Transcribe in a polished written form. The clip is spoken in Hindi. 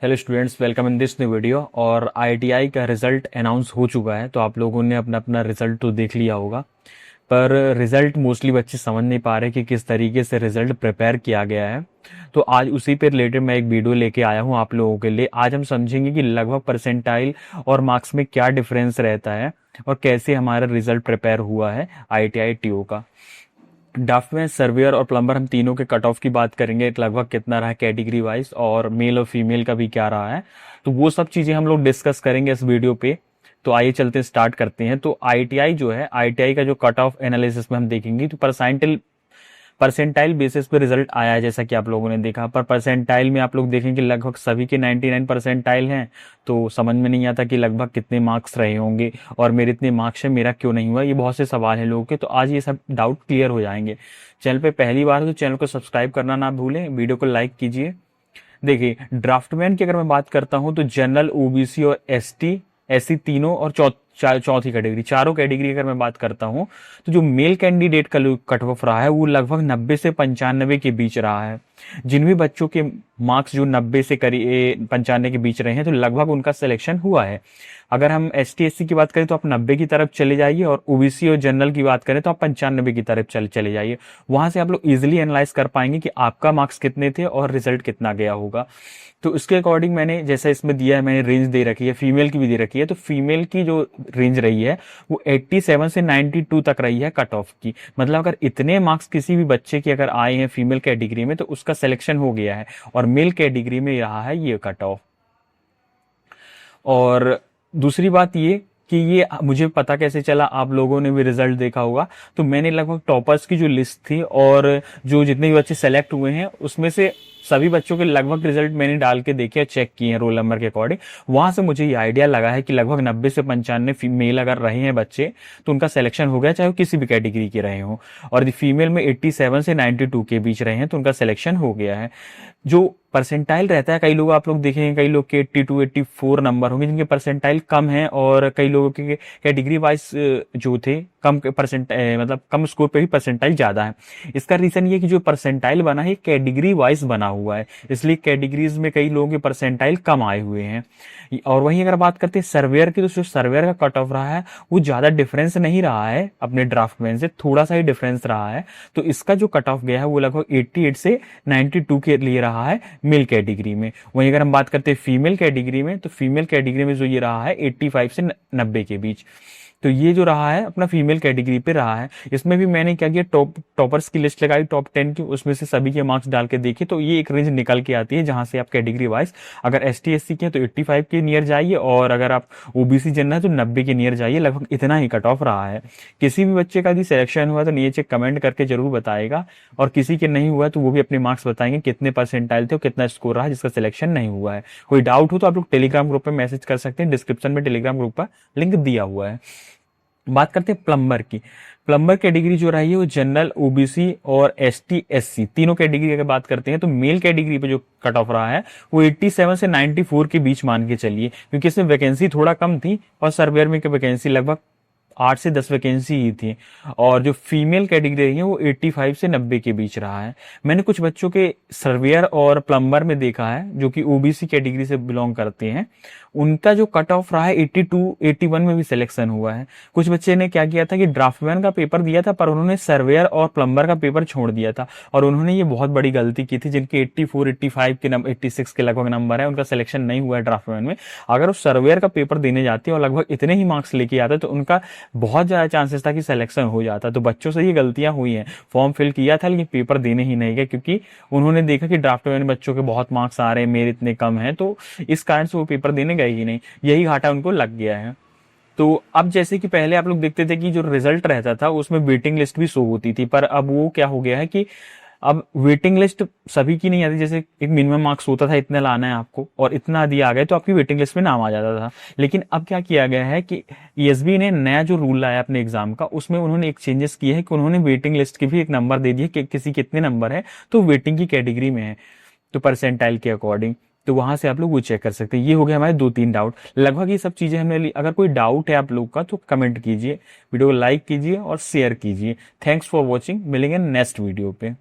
Hello students, welcome in this new video. और आईटीआई का रिजल्ट अनाउंस हो चुका है, तो आप लोगों ने अपना अपना रिजल्ट तो देख लिया होगा। पर रिजल्ट मोस्टली बच्चे समझ नहीं पा रहे कि किस तरीके से रिजल्ट प्रिपेयर किया गया है। तो आज उसी पे रिलेटेड मैं एक वीडियो लेके आया हूँ आप लोगों के लिए। आज हम समझेंगे कि लगभग परसेंटाइल और मार्क्स में क्या डिफरेंस रहता है और कैसे हमारा रिजल्ट प्रिपेयर हुआ है आईटीआई टीओ का। ड्राफ्टमैन, सर्वेयर और प्लम्बर, हम तीनों के कट ऑफ की बात करेंगे, लगभग कितना रहा है कैटेगरी वाइज, और मेल और फीमेल का भी क्या रहा है। तो वो सब चीजें हम लोग डिस्कस करेंगे इस वीडियो पे। तो आइए चलते हैं, स्टार्ट करते हैं। तो आईटीआई जो है, आईटीआई का जो कट ऑफ एनालिसिस में हम देखेंगे तो परसेंटाइल परसेंटाइल बेसिस पे रिजल्ट आया है, जैसा कि आप लोगों ने देखा। पर परसेंटाइल में आप लोग देखेंगे लगभग सभी के 99 परसेंटाइल हैं। तो समझ में नहीं आता कि लगभग कितने मार्क्स रहे होंगे और मेरे इतने मार्क्स हैं, मेरा क्यों नहीं हुआ। ये बहुत से सवाल हैं लोगों के, तो आज ये सब डाउट क्लियर हो जाएंगे। चैनल पे पहली बार तो चैनल को सब्सक्राइब करना ना भूलें, वीडियो को लाइक कीजिए। देखिए, ड्राफ्टमैन की अगर मैं बात करता हूं तो जनरल, ओबीसी और एसटी, एससी तीनों और चौथी कैटेगरी, चारों कैटेगरी अगर मैं बात करता हूं तो जो मेल कैंडिडेट का कट ऑफ रहा है वो लगभग 90 से 95 के बीच रहा है। जिन भी बच्चों के मार्क्स जो 90 से करीब 95 के बीच रहे हैं, तो लगभग उनका सिलेक्शन हुआ है। अगर हम एस टी एस सी की बात करें तो आप 90 की तरफ चले जाइए, और ओबीसी और जनरल की बात करें तो आप 95 की तरफ चले जाइए। वहां से आप लोग इजिली एनालाइज कर पाएंगे कि आपका मार्क्स कितने थे और रिजल्ट कितना गया होगा। तो इसके अकॉर्डिंग मैंने, जैसा इसमें दिया है, मैंने रेंज दे रखी है, फीमेल की भी दे रखी है। तो फीमेल की जो रेंज रही है वो 87 से 92 तक रही है कट ऑफ की। मतलब अगर इतने मार्क्स किसी भी बच्चे के अगर आए हैं फीमेल कैटेगरी में तो उसका सिलेक्शन हो गया है, और मेल कैटेगरी में रहा है ये कट ऑफ। और दूसरी बात ये कि ये मुझे पता कैसे चला, आप लोगों ने भी रिजल्ट देखा होगा। तो मैंने लगभग टॉपर्स की जो लिस्ट थी और जो जितने भी बच्चे सेलेक्ट हुए हैं उसमें से सभी बच्चों के लगभग रिजल्ट मैंने डाल के देखे और चेक किए हैं रोल नंबर के अकॉर्डिंग। वहां से मुझे ये आइडिया लगा है कि लगभग 90 से 95 फीमेल अगर रहे हैं बच्चे तो उनका सिलेक्शन हो गया, चाहे वो किसी भी कैटेगरी के रहे हों। और फीमेल में 87 से 92 के बीच रहे हैं तो उनका सिलेक्शन हो गया है। जो परसेंटाइल रहता है, कई लोग आप लोग देखेंगे, कई लोग के 82 84 नंबर होंगे जिनके परसेंटाइल कम है, और कई लोगों के कैटेगरी वाइज जो थे कम परसेंट, मतलब कम स्कोर पे भी परसेंटाइल ज्यादा है। इसका रीजन ये कि जो परसेंटाइल बना है कैटेगरी वाइज बना हुआ है, इसलिए कैटेगरीज में कई लोगों के परसेंटाइल कम आए हुए हैं। और वहीं अगर बात करते हैं सर्वेयर की, तो जो सर्वेयर का कट ऑफ रहा है वो ज्यादा डिफरेंस नहीं रहा है अपने ड्राफ्टमैन से, थोड़ा सा ही डिफरेंस रहा है। तो इसका जो कट ऑफ गया है वो लगभग 88 से 92 के लिए रहा है मेल कैटेगरी में। वहीं अगर हम बात करते हैं फीमेल कैटेगरी में, तो फीमेल कैटेगरी में जो ये रहा है 85 से 90 के बीच। तो ये जो रहा है अपना फीमेल कैटेगरी पे रहा है। इसमें भी मैंने क्या किया, टॉपर्स की लिस्ट लगाई टॉप 10 की, उसमें से सभी के मार्क्स डाल के देखे तो ये एक रेंज निकल के आती है जहां से आप कैटेगरी वाइज अगर एस टी एस सी के तो 85 के नियर जाइए, और अगर आप ओबीसी जनरल है तो 90 के नियर जाइए। लगभग इतना ही कट ऑफ रहा है। किसी भी बच्चे का भी सिलेक्शन हुआ तो नीचे कमेंट करके जरूर बताएगा, और किसी के नहीं हुआ तो वो भी अपने मार्क्स बताएंगे कितने परसेंटाइल थे और कितना स्कोर रहा जिसका सिलेक्शन नहीं हुआ है। कोई डाउट हो तो आप लोग टेलीग्राम ग्रुप पे मैसेज कर सकते हैं, डिस्क्रिप्शन में टेलीग्राम ग्रुप का लिंक दिया हुआ है। बात करते हैं प्लम्बर की। प्लम्बर कैटेगरी जो रही है वो जनरल, ओबीसी और एसटी एससी तीनों कैटेगरी अगर बात करते हैं तो मेल कैटेगरी पे जो कट ऑफ रहा है वो 87 से 94 के बीच मान के चलिए, क्योंकि इसमें वैकेंसी थोड़ा कम थी और सर्वेयर में वैकेंसी लगभग 8 से 10 वैकेंसी ही थी। और जो फीमेल कैटेगरी है वो 85 से 90 के बीच रहा है। मैंने कुछ बच्चों के सर्वेयर और प्लम्बर में देखा है जो कि ओबीसी कैटेगरी से बिलोंग करते हैं, उनका जो कट ऑफ रहा है 82 81 में भी सिलेक्शन हुआ है। कुछ बच्चे ने क्या किया था कि ड्राफ्टमैन का पेपर दिया था पर उन्होंने सर्वेयर और प्लम्बर का पेपर छोड़ दिया था, और उन्होंने ये बहुत बड़ी गलती की थी। जिनके 84 85 के नंबर, 86 के लगभग नंबर है, उनका सिलेक्शन नहीं हुआ है ड्राफ्टमैन में। अगर वो सर्वेयर का पेपर देने जाते और लगभग इतने ही मार्क्स लेके आते तो उनका बहुत ज्यादा चांसेस था कि सिलेक्शन हो जाता। तो बच्चों से ये गलतियां हुई हैं, फॉर्म फिल किया था लेकिन पेपर देने ही नहीं गए, क्योंकि उन्होंने देखा कि ड्राफ्टमैन में बच्चों के बहुत मार्क्स आ रहे हैं, मेरे इतने कम हैं, तो इस कारण से वो पेपर देने गए ही नहीं। यही घाटा उनको लग गया है। तो अब जैसे कि पहले आप लोग देखते थे कि जो रिजल्ट रहता था उसमें वेटिंग लिस्ट भी शो होती थी, पर अब वो क्या हो गया है कि अब वेटिंग लिस्ट सभी की नहीं आती। जैसे एक मिनिमम मार्क्स होता था, इतना लाना है आपको, और इतना दिया आ गया तो आपकी वेटिंग लिस्ट में नाम आ जाता था। लेकिन अब क्या किया गया है कि ईएसबी ने नया जो रूल लाया अपने एग्जाम का, उसमें उन्होंने एक चेंजेस किए हैं कि उन्होंने वेटिंग लिस्ट की भी एक नंबर दे दिए कि किसी कितने नंबर है तो वेटिंग की कैटेगरी में है, तो परसेंटाइल के अकॉर्डिंग। तो वहां से आप लोग वो चेक कर सकते हैं। ये हो गया हमारे 2-3 डाउट, लगभग ये सब चीजें हमने ली। अगर कोई डाउट है आप लोग का तो कमेंट कीजिए, वीडियो को लाइक कीजिए और शेयर कीजिए। थैंक्स फॉर वॉचिंग, मिलेंगे नेक्स्ट वीडियो पे।